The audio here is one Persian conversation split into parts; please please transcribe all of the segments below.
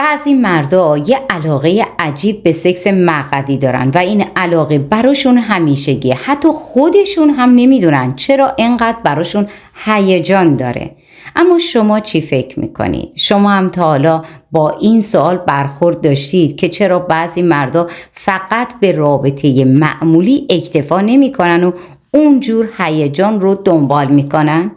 بعضی مردا یه علاقه عجیب به سکس مقعدی دارن و این علاقه براشون همیشگیه. حتی خودشون هم نمیدونن چرا اینقدر براشون هیجان داره. اما شما چی فکر میکنید؟ شما هم تا حالا با این سوال برخورد داشتید که چرا بعضی مردا فقط به رابطه معمولی اکتفا نمیکنن و اونجور هیجان رو دنبال میکنن؟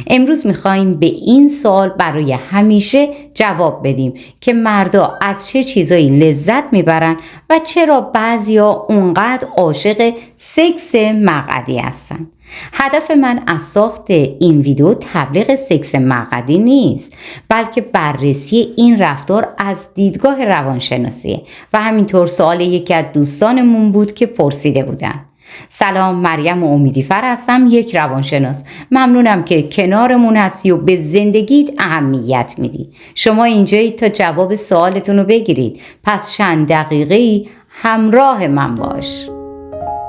امروز میخواییم به این سوال برای همیشه جواب بدیم که مردا از چه چیزایی لذت میبرن و چرا بعضیا اونقدر عاشق سکس مقعدی هستن. هدف من از ساخت این ویدیو تبلیغ سکس مقعدی نیست، بلکه بررسی این رفتار از دیدگاه روانشناسیه و همینطور سوال یکی از دوستانمون بود که پرسیده بودن. سلام، مریم امیدیفر هستم، یک روانشناس. ممنونم که کنارمون هستی و به زندگیت اهمیت میدی. شما اینجایی تا جواب سوالتون رو بگیرید، پس چند دقیقه‌ای همراه من باش.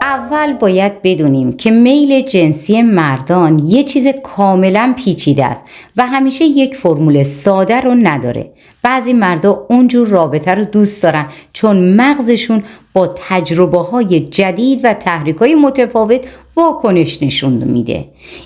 اول باید بدونیم که میل جنسی مردان یه چیز کاملا پیچیده است و همیشه یک فرمول ساده رو نداره. بعضی مردا اونجور رابطه رو دوست دارن چون مغزشون با تجربه‌های جدید و تحریک‌های متفاوت واکنش نشون میده.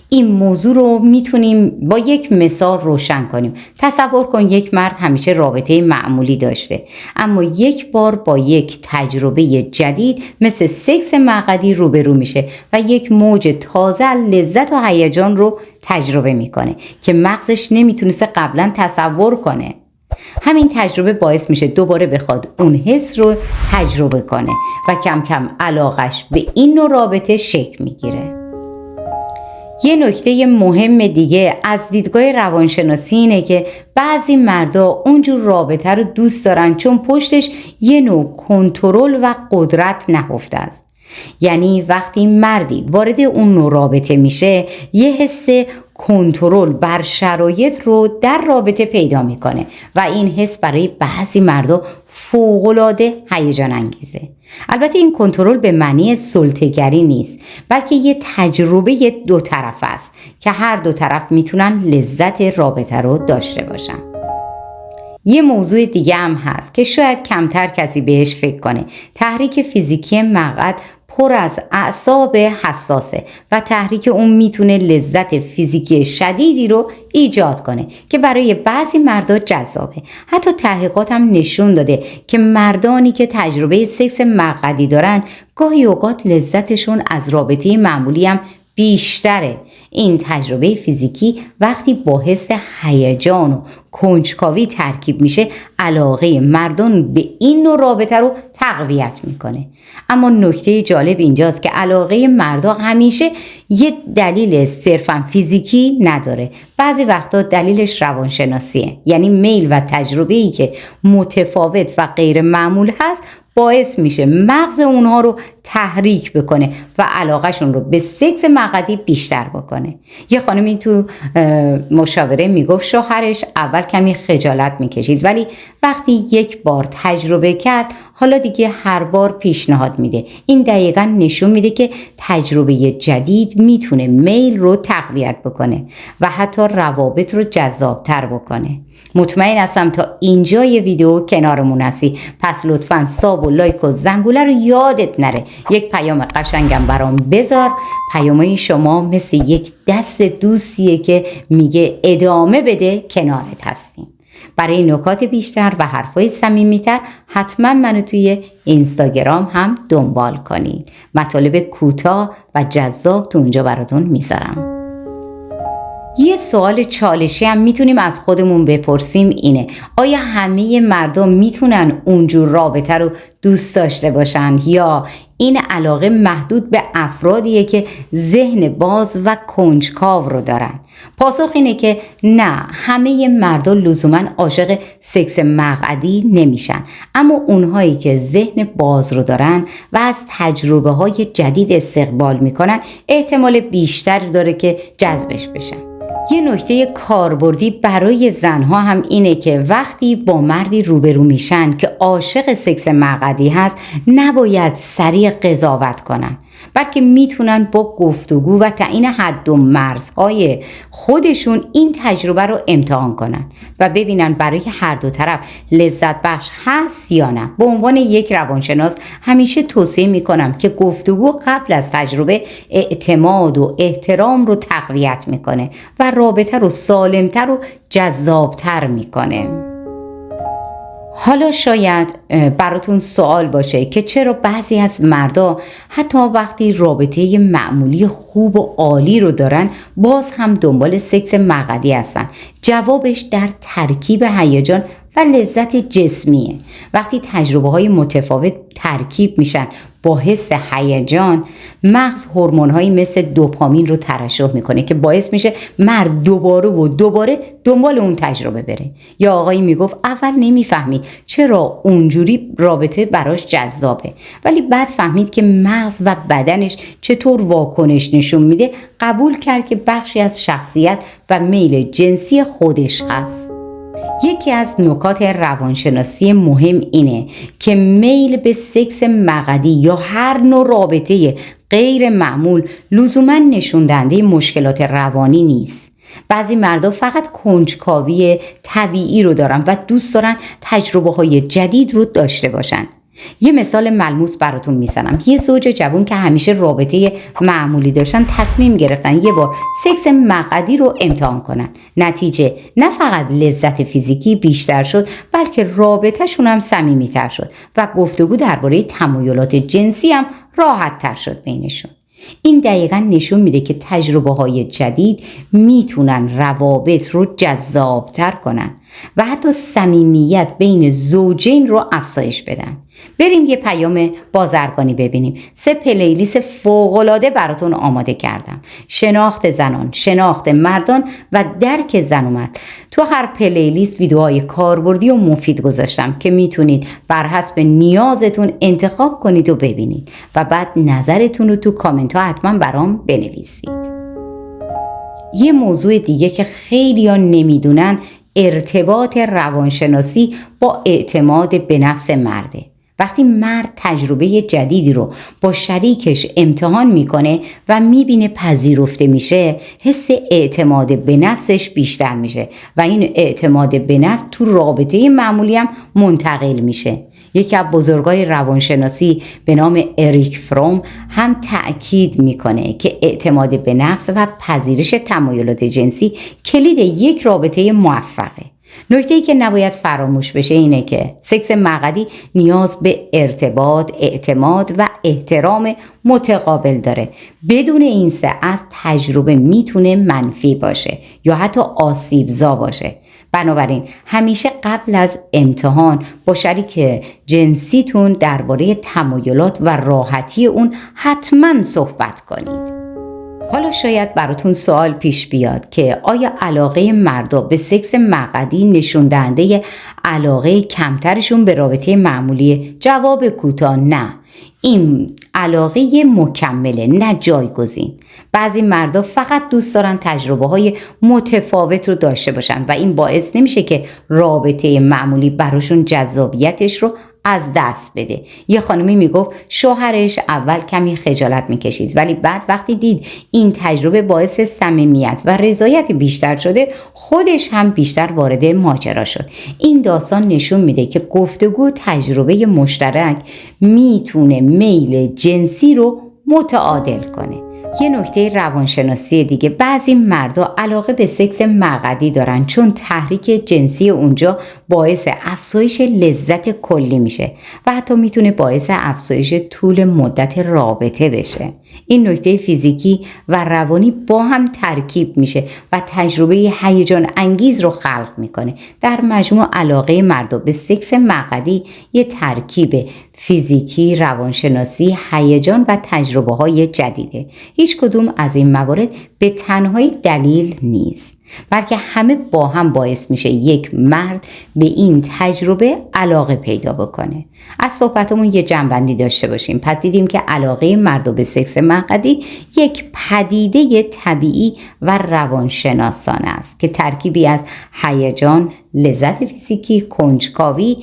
این موضوع رو میتونیم با یک مثال روشن کنیم. تصور کن یک مرد همیشه رابطه معمولی داشته، اما یک بار با یک تجربه جدید مثل سکس مقعدی روبرو میشه و یک موج تازه لذت و هیجان رو تجربه میکنه که مغزش نمیتونسته قبلا تصور کنه. همین تجربه باعث میشه دوباره بخواد اون حس رو تجربه کنه و کم کم علاقش به این نوع رابطه شکل میگیره. یه نکته مهم دیگه از دیدگاه روانشناسی اینه که بعضی مردا اونجور رابطه رو دوست دارن چون پشتش یه نوع کنترل و قدرت نهفته است. یعنی وقتی مردی وارد اون نوع رابطه میشه یه حس کنترل بر شرایط رو در رابطه پیدا میکنه و این حس برای بعضی مردا فوق‌العاده هیجان انگیزه. البته این کنترل به معنی سلطه‌گری نیست، بلکه یه تجربه دو طرف است که هر دو طرف میتونن لذت رابطه رو داشته باشن. یه موضوع دیگه هم هست که شاید کمتر کسی بهش فکر کنه. تحریک فیزیکی مقعد پر از اعصاب حساسه و تحریک اون میتونه لذت فیزیکی شدیدی رو ایجاد کنه که برای بعضی مردا جذابه. حتی تحقیقات هم نشون داده که مردانی که تجربه سکس مقعدی دارن گاهی اوقات لذتشون از رابطه معمولی هم بیشتره. این تجربه فیزیکی وقتی با حس هیجان و کنجکاوی ترکیب میشه علاقه مردان به این نوع رابطه رو تقویت میکنه. اما نکته جالب اینجاست که علاقه مردا همیشه یه دلیل صرفا فیزیکی نداره. بعضی وقتا دلیلش روانشناسیه، یعنی میل و تجربه‌ای که متفاوت و غیر معمول هست باعث میشه مغز اونها رو تحریک بکنه و علاقهشون رو به سکس مقعدی بیشتر بکنه. یه خانمی تو مشاوره میگفت شوهرش اول کمی خجالت میکشید، ولی وقتی یک بار تجربه کرد حالا دیگه هر بار پیشنهاد میده. این دقیقاً نشون میده که تجربه جدید میتونه میل رو تقویت بکنه و حتی روابط رو جذابتر بکنه. مطمئن هستم تا اینجای ویدیو کنارمون هستی، پس لطفاً ساب و لایک و زنگوله رو یادت نره. یک پیام قشنگم برام بذار. پیامای شما مثل یک دست دوستیه که میگه ادامه بده، کنارت هستیم. برای نکات بیشتر و حرفای صمیمیتر حتما منو توی اینستاگرام هم دنبال کنید. مطالب کوتاه و جذاب تو اونجا براتون میذارم. یه سوال چالشی هم میتونیم از خودمون بپرسیم اینه: آیا همه مردم میتونن اونجور رابطه رو دوست داشته باشن یا این علاقه محدود به افرادیه که ذهن باز و کنجکاو رو دارن؟ پاسخ اینه که نه، همه مردا لزوما عاشق سکس مقعدی نمیشن، اما اونهایی که ذهن باز رو دارن و از تجربه های جدید استقبال میکنن احتمال بیشتر داره که جذبش بشن. یه نکته کاربردی برای زنها هم اینه که وقتی با مردی روبرو میشن که عاشق سکس مقعدی هست نباید سریع قضاوت کنن. بلکه میتونن با گفتگو و تعیین حد و مرزهای خودشون این تجربه رو امتحان کنن و ببینن برای هر دو طرف لذت بخش هست یا نه. به عنوان یک روانشناس همیشه توصیه میکنم که گفتگو قبل از تجربه اعتماد و احترام رو تقویت میکنه و رابطه رو سالمتر و جذابتر میکنه. حالا شاید براتون سوال باشه که چرا بعضی از مردا حتی وقتی رابطه معمولی خوب و عالی رو دارن باز هم دنبال سکس مقعدی هستن. جوابش در ترکیب هیجان و لذت جسمیه. وقتی تجربه های متفاوت ترکیب میشن با حس هیجان، مغز هورمون‌هایی مثل دوپامین رو ترشح میکنه که باعث میشه مرد دوباره و دوباره دنبال اون تجربه بره. یا آقایی میگفت اول نمیفهمید چرا اونجوری رابطه براش جذابه، ولی بعد فهمید که مغز و بدنش چطور واکنش نشون میده، قبول کرد که بخشی از شخصیت و میل جنسی خودش هست. یکی از نکات روانشناسی مهم اینه که میل به سکس مقعدی یا هر نوع رابطه غیر معمول لزوما نشون دهنده مشکلات روانی نیست. بعضی مردا فقط کنجکاوی طبیعی رو دارن و دوست دارن تجربه های جدید رو داشته باشن. یه مثال ملموس براتون میزنم. یه زوج جوان که همیشه رابطه معمولی داشتن تصمیم گرفتن یه بار سکس مقعدی رو امتحان کنن. نتیجه نه فقط لذت فیزیکی بیشتر شد، بلکه رابطهشون هم صمیمیتر شد و گفتگو درباره تمایلات جنسی هم راحت تر شد بینشون. این دقیقاً نشون میده که تجربه های جدید میتونن روابط رو جذابتر کنن و حتی صمیمیت بین زوجین رو افزایش بدن. بریم یه پیام بازرگانی ببینیم. 3 پلیلیست فوق‌العاده براتون آماده کردم. شناخت زنان، شناخت مردان و درک زن و مرد. تو هر پلیلیست ویدیوهای کاربردی و مفید گذاشتم که میتونید بر حسب نیازتون انتخاب کنید و ببینید و بعد نظرتون رو تو کامنت ها حتما برام بنویسید. یه موضوع دیگه که خیلی‌ها نمیدونن ارتباط روانشناسی با اعتماد به نفس مرده. وقتی مرد تجربه جدیدی رو با شریکش امتحان میکنه و میبینه پذیرفته میشه، حس اعتماد به نفسش بیشتر میشه و این اعتماد به نفس تو رابطه معمولی هم منتقل میشه. یکی از بزرگای روانشناسی به نام اریک فروم هم تأکید میکنه که اعتماد به نفس و پذیرش تمایلات جنسی کلید یک رابطه موفقه. نکته‌ای که نباید فراموش بشه اینه که سکس مقعدی نیاز به ارتباط، اعتماد و احترام متقابل داره. بدون این سه از تجربه میتونه منفی باشه یا حتی آسیبزا باشه. بنابراین همیشه قبل از امتحان با شریک جنسیتون درباره تمایلات و راحتی اون حتما صحبت کنید. حالا شاید براتون سوال پیش بیاد که آیا علاقه مردا به سکس مقعدی نشون دهنده علاقه کمترشون به رابطه معمولیه؟ جواب کوتاه نه. این علاقه مکمله، نه جایگزین. بعضی مردا فقط دوست دارن تجربه های متفاوت رو داشته باشن و این باعث نمیشه که رابطه معمولی براشون جذابیتش رو از دست بده. یه خانمی میگفت شوهرش اول کمی خجالت میکشید، ولی بعد وقتی دید این تجربه باعث صمیمیت و رضایت بیشتر شده، خودش هم بیشتر وارد ماجرا شد. این داستان نشون میده که گفتگو تجربه مشترک میتونه میل جنسی رو متعادل کنه. یه نکته روانشناسی دیگه، بعضی مردا علاقه به سکس مقعدی دارن چون تحریک جنسی اونجا باعث افزایش لذت کلی میشه و حتی میتونه باعث افزایش طول مدت رابطه بشه. این نکته فیزیکی و روانی با هم ترکیب میشه و تجربه هیجان انگیز رو خلق میکنه. در مجموع علاقه مردا به سکس مقعدی یه ترکیب فیزیکی، روانشناسی، هیجان و تجربه های جدیده. هیچ کدوم از این موارد به تنهایی دلیل نیست. بلکه همه با هم باعث میشه یک مرد به این تجربه علاقه پیدا بکنه. از صحبتمون یه جنبندی داشته باشیم. پس دیدیم که علاقه مرد به سکس مقعدی یک پدیده طبیعی و روانشناسانه است که ترکیبی از هیجان، لذت فیزیکی، کنجکاوی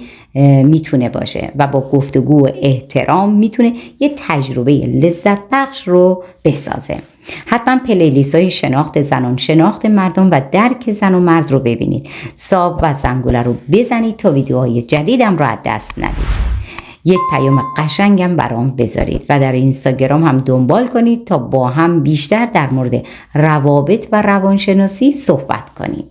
میتونه باشه و با گفتگو و احترام میتونه یه تجربه لذت بخش رو بسازه. حتما پلیلیست های شناخت زنان، شناخت مردان و درک زن و مرد رو ببینید. ساب و زنگوله رو بزنید تا ویدیوهای جدیدم رو از دست ندید. یک پیام قشنگم برام بذارید و در اینستاگرام هم دنبال کنید تا با هم بیشتر در مورد روابط و روانشناسی صحبت کنیم.